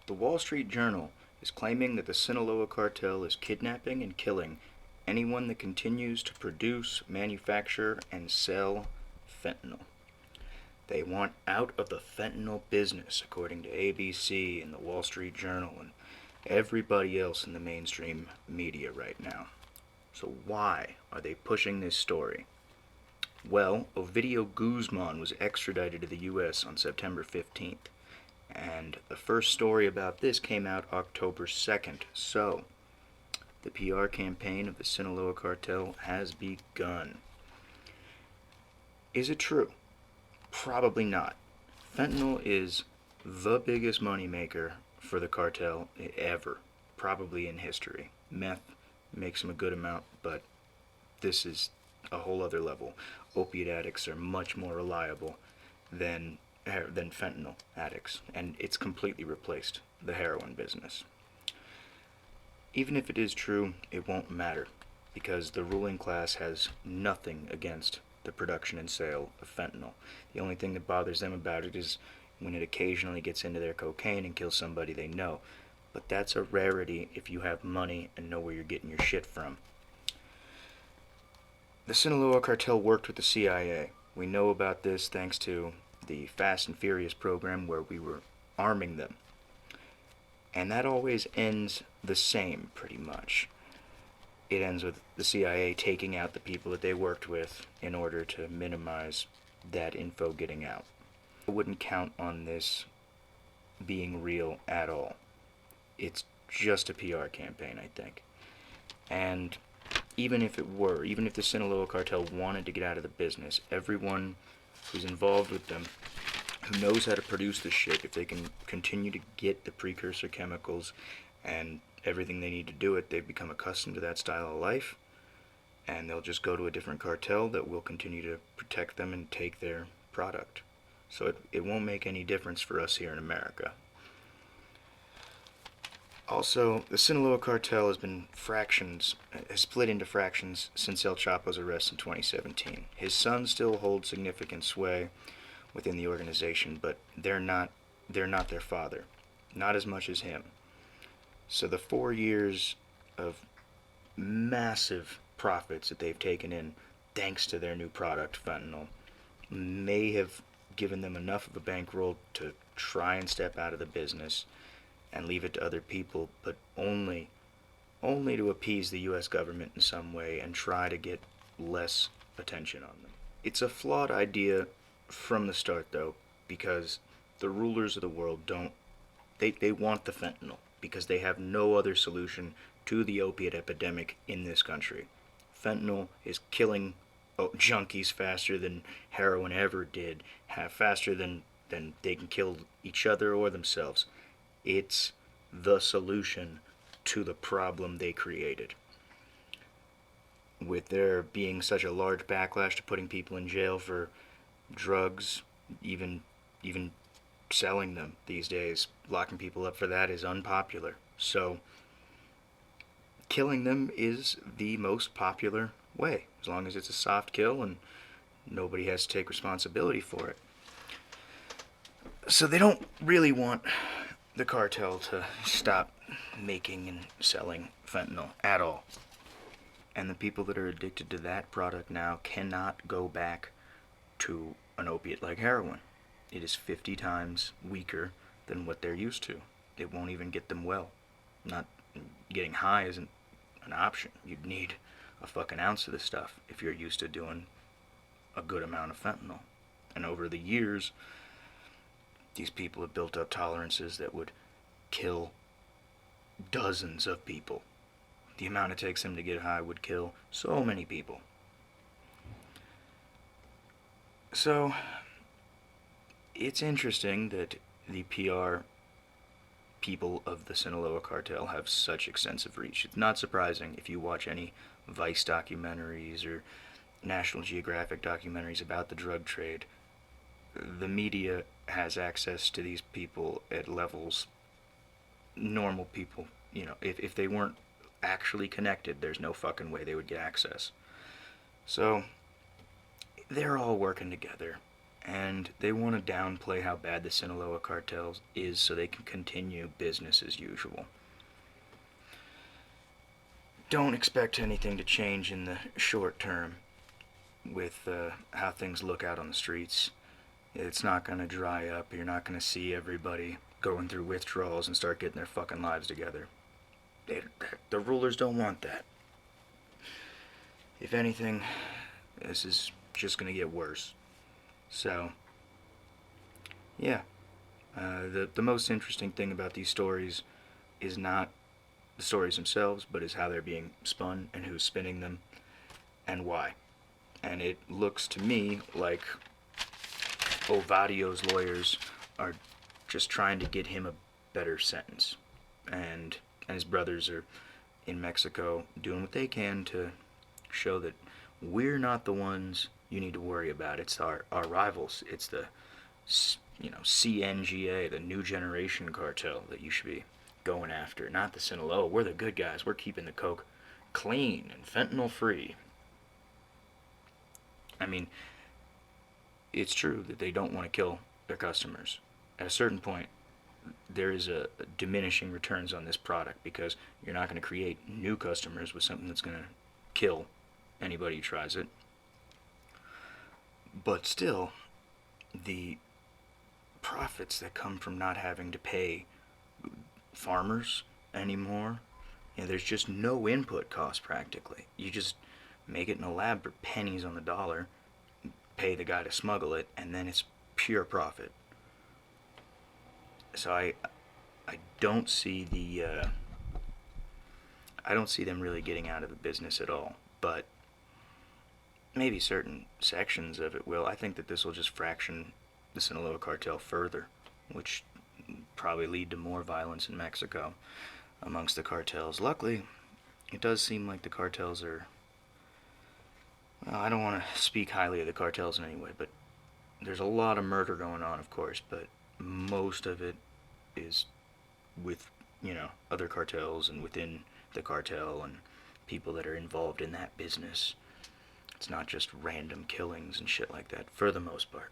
The Wall Street Journal is claiming that the Sinaloa Cartel is kidnapping and killing anyone that continues to produce, manufacture, and sell fentanyl. They want out of the fentanyl business, according to ABC and the Wall Street Journal and everybody else in the mainstream media right now. So why are they pushing this story? Well, Ovidio Guzman was extradited to the U.S. on September 15th, and the first story about this came out October 2nd. So, the PR campaign of the Sinaloa Cartel has begun. Is it true? Probably not. Fentanyl is the biggest moneymaker for the cartel ever, probably in history. Meth makes them a good amount, but this is a whole other level. Opiate addicts are much more reliable than fentanyl addicts, and it's completely replaced the heroin business. Even if it is true, it won't matter, because the ruling class has nothing against the production and sale of fentanyl. The only thing that bothers them about it is when it occasionally gets into their cocaine and kills somebody they know. But that's a rarity if you have money and know where you're getting your shit from. The Sinaloa Cartel worked with the CIA. We know about this thanks to the Fast and Furious program where we were arming them. And that always ends the same, pretty much. It ends with the CIA taking out the people that they worked with in order to minimize that info getting out. I wouldn't count on this being real at all. It's just a PR campaign, I think. And even if it were, even if the Sinaloa Cartel wanted to get out of the business, everyone who's involved with them, who knows how to produce this shit, if they can continue to get the precursor chemicals and everything they need to do it, they've become accustomed to that style of life, and they'll just go to a different cartel that will continue to protect them and take their product. So it won't make any difference for us here in America. Also, the Sinaloa Cartel has split into fractions since El Chapo's arrest in 2017. His son still holds significant sway within the organization, but they're not their father, not as much as him. So the 4 years of massive profits that they've taken in thanks to their new product, fentanyl, may have given them enough of a bankroll to try and step out of the business and leave it to other people, but only to appease the U.S. government in some way and try to get less attention on them. It's a flawed idea from the start, though, because the rulers of the world they want the fentanyl because they have no other solution to the opiate epidemic in this country. Fentanyl is killing junkies faster than heroin ever did, faster than they can kill each other or themselves. It's the solution to the problem they created. With there being such a large backlash to putting people in jail for drugs, even selling them these days, locking people up for that is unpopular. So killing them is the most popular way, as long as it's a soft kill and nobody has to take responsibility for it. So they don't really want the cartel to stop making and selling fentanyl at all. And the people that are addicted to that product now cannot go back to an opiate like heroin. It is 50 times weaker than what they're used to. It won't even get them well. Not getting high isn't an option. You'd need a fucking ounce of this stuff if you're used to doing a good amount of fentanyl. And over the years, these people have built up tolerances that would kill dozens of people. The amount it takes them to get high would kill so many people. So, it's interesting that the PR people of the Sinaloa Cartel have such extensive reach. It's not surprising if you watch any Vice documentaries or National Geographic documentaries about the drug trade. The media has access to these people at levels normal people, if they weren't actually connected, there's no fucking way they would get access. So they're all working together, and they want to downplay how bad the Sinaloa Cartel is so they can continue business as usual. Don't expect anything to change in the short term with how things look out on the streets. It's not going to dry up. You're not going to see everybody going through withdrawals and start getting their fucking lives together. The rulers don't want that. If anything, this is just going to get worse. So, yeah. The most interesting thing about these stories is not the stories themselves, but is how they're being spun and who's spinning them and why. And it looks to me like Ovidio's lawyers are just trying to get him a better sentence. And his brothers are in Mexico doing what they can to show that we're not the ones you need to worry about. It's our rivals. It's the CNGA, the New Generation Cartel, that you should be going after, not the Sinaloa. We're the good guys. We're keeping the coke clean and fentanyl free. I mean, it's true that they don't want to kill their customers. At a certain point, there is a diminishing returns on this product because you're not going to create new customers with something that's going to kill anybody who tries it. But still, the profits that come from not having to pay farmers anymore, there's just no input cost practically. You just make it in a lab for pennies on the dollar, pay the guy to smuggle it, and then it's pure profit. So I don't see I don't see them really getting out of the business at all. But maybe certain sections of it will. I think that this will just fraction the Sinaloa Cartel further, which probably lead to more violence in Mexico amongst the cartels. Luckily, it does seem like the cartels are... Well, I don't want to speak highly of the cartels in any way, but there's a lot of murder going on, of course, but most of it is with, other cartels and within the cartel and people that are involved in that business. It's not just random killings and shit like that, for the most part.